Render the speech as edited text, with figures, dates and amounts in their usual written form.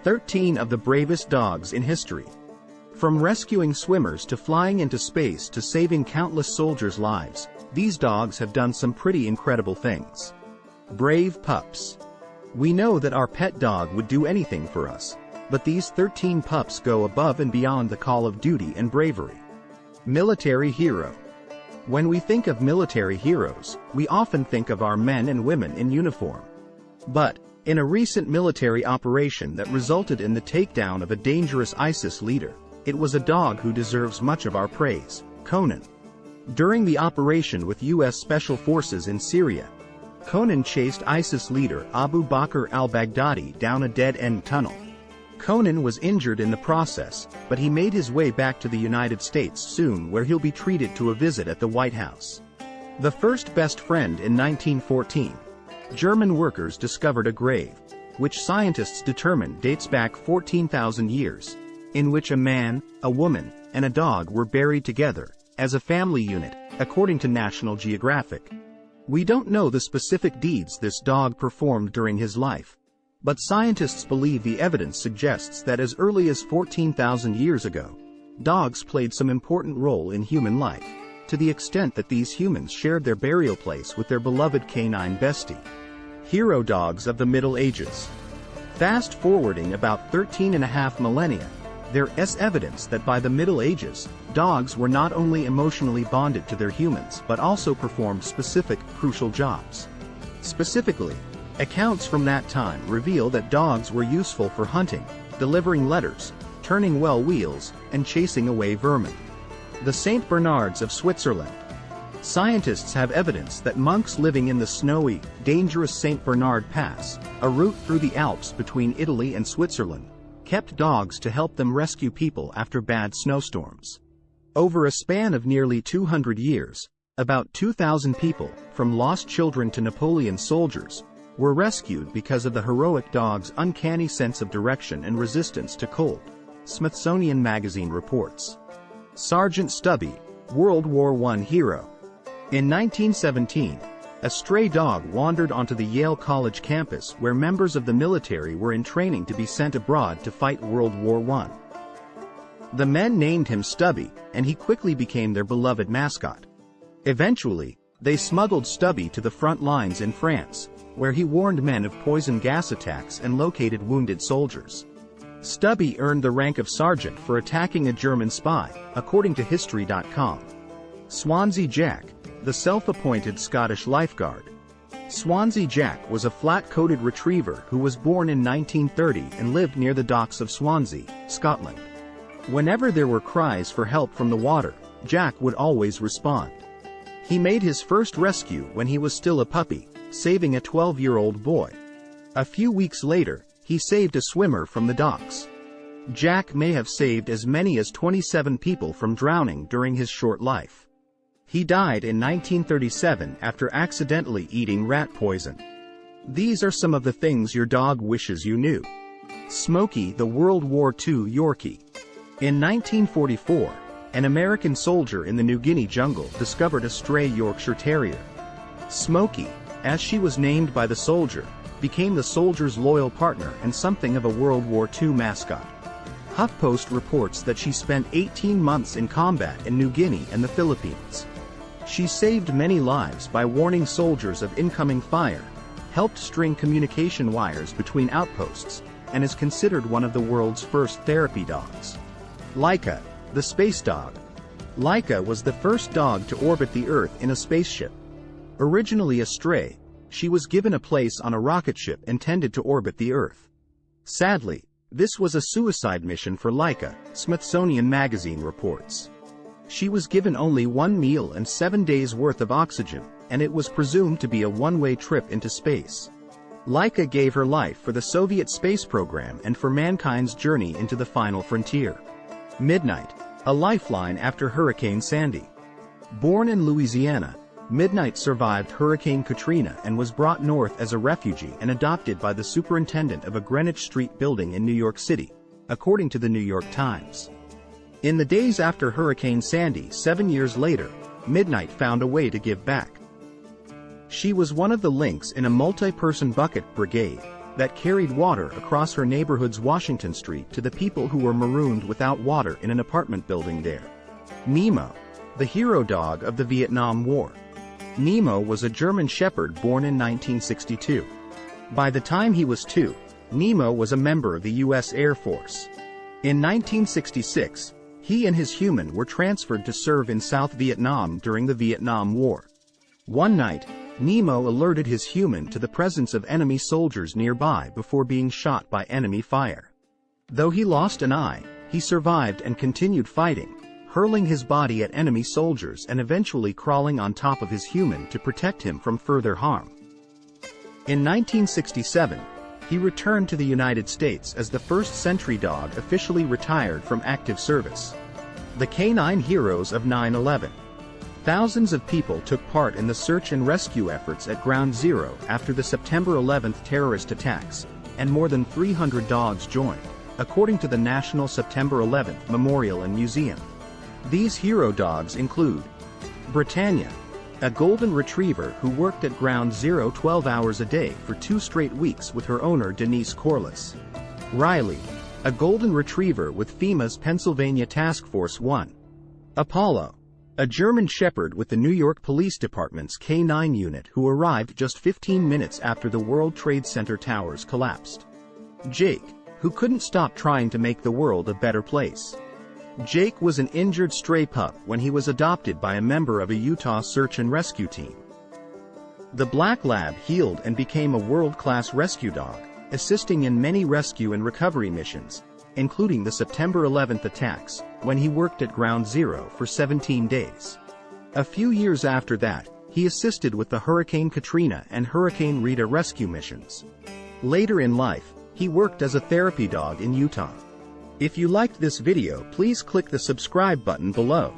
13 of the bravest dogs in history. From rescuing swimmers to flying into space to saving countless soldiers' lives, these dogs have done some pretty incredible things. Brave pups. We know that our pet dog would do anything for us, but these 13 pups go above and beyond the call of duty and bravery. Military hero. When we think of military heroes, we often think of our men and women in uniform. But, in a recent military operation that resulted in the takedown of a dangerous ISIS leader, it was a dog who deserves much of our praise, Cahn. During the operation with U.S. Special Forces in Syria, Cahn chased ISIS leader Abu Bakr al-Baghdadi down a dead-end tunnel. Cahn was injured in the process, but he made his way back to the United States soon, where he'll be treated to a visit at the White House. The first best friend in 1914. German workers discovered a grave, which scientists determine dates back 14,000 years, in which a man, a woman, and a dog were buried together, as a family unit, according to National Geographic. We don't know the specific deeds this dog performed during his life, but scientists believe the evidence suggests that as early as 14,000 years ago, dogs played some important role in human life, to the extent that these humans shared their burial place with their beloved canine bestie. Hero dogs of the Middle Ages. Fast forwarding about 13.5 millennia, there is evidence that by the Middle Ages, dogs were not only emotionally bonded to their humans but also performed specific, crucial jobs. Specifically, accounts from that time reveal that dogs were useful for hunting, delivering letters, turning well wheels, and chasing away vermin. The Saint Bernards of Switzerland. Scientists have evidence that monks living in the snowy, dangerous Saint Bernard Pass, a route through the Alps between Italy and Switzerland, kept dogs to help them rescue people after bad snowstorms. Over a span of nearly 200 years, about 2,000 people, from lost children to Napoleon soldiers, were rescued because of the heroic dog's uncanny sense of direction and resistance to cold, Smithsonian Magazine reports. Sergeant Stubby, World War I hero. In 1917, a stray dog wandered onto the Yale College campus where members of the military were in training to be sent abroad to fight World War I. The men named him Stubby, and he quickly became their beloved mascot. Eventually, they smuggled Stubby to the front lines in France, where he warned men of poison gas attacks and located wounded soldiers. Stubby earned the rank of sergeant for attacking a German spy, according to History.com. Swansea Jack, the self-appointed Scottish lifeguard. Swansea Jack was a flat-coated retriever who was born in 1930 and lived near the docks of Swansea, Scotland. Whenever there were cries for help from the water, Jack would always respond. He made his first rescue when he was still a puppy, saving a 12-year-old boy. A few weeks later, he saved a swimmer from the docks. Jack may have saved as many as 27 people from drowning during his short life. He died in 1937 after accidentally eating rat poison. These are some of the things your dog wishes you knew. Smokey the World War II Yorkie. In 1944, an American soldier in the New Guinea jungle discovered a stray Yorkshire Terrier. Smokey, as she was named by the soldier, became the soldier's loyal partner and something of a World War II mascot. HuffPost reports that she spent 18 months in combat in New Guinea and the Philippines. She saved many lives by warning soldiers of incoming fire, helped string communication wires between outposts, and is considered one of the world's first therapy dogs. Laika, the space dog. Laika was the first dog to orbit the Earth in a spaceship. Originally a stray, she was given a place on a rocket ship intended to orbit the Earth. Sadly, this was a suicide mission for Laika, Smithsonian Magazine reports. She was given only 1 meal and 7 days' worth of oxygen, and it was presumed to be a one-way trip into space. Laika gave her life for the Soviet space program and for mankind's journey into the final frontier. Midnight, a lifeline after Hurricane Sandy. Born in Louisiana, Midnight survived Hurricane Katrina and was brought north as a refugee and adopted by the superintendent of a Greenwich Street building in New York City, according to the New York Times. In the days after Hurricane Sandy 7 years later, Midnight found a way to give back. She was one of the links in a multi-person bucket brigade, that carried water across her neighborhood's Washington Street to the people who were marooned without water in an apartment building there. Nemo, the hero dog of the Vietnam War. Nemo was a German Shepherd born in 1962. By the time he was 2, Nemo was a member of the U.S. Air Force. In 1966, he and his human were transferred to serve in South Vietnam during the Vietnam War. One night, Nemo alerted his human to the presence of enemy soldiers nearby before being shot by enemy fire. Though he lost an eye, he survived and continued fighting, hurling his body at enemy soldiers and eventually crawling on top of his human to protect him from further harm. In 1967, he returned to the United States as the first sentry dog officially retired from active service. The canine heroes of 9/11. Thousands of people took part in the search and rescue efforts at Ground Zero after the September 11th terrorist attacks, and more than 300 dogs joined, according to the National September 11th Memorial and Museum. These hero dogs include Britannia, a golden retriever who worked at Ground Zero 12 hours a day for 2 straight weeks with her owner Denise Corliss. Riley, a golden retriever with FEMA's Pennsylvania Task Force 1. Apollo, a German Shepherd with the New York Police Department's K9 unit who arrived just 15 minutes after the World Trade Center towers collapsed. Jake, who couldn't stop trying to make the world a better place. Jake was an injured stray pup when he was adopted by a member of a Utah search and rescue team. The Black Lab healed and became a world-class rescue dog, assisting in many rescue and recovery missions, including the September 11th attacks, when he worked at Ground Zero for 17 days. A few years after that, he assisted with the Hurricane Katrina and Hurricane Rita rescue missions. Later in life, he worked as a therapy dog in Utah. If you liked this video, please click the subscribe button below.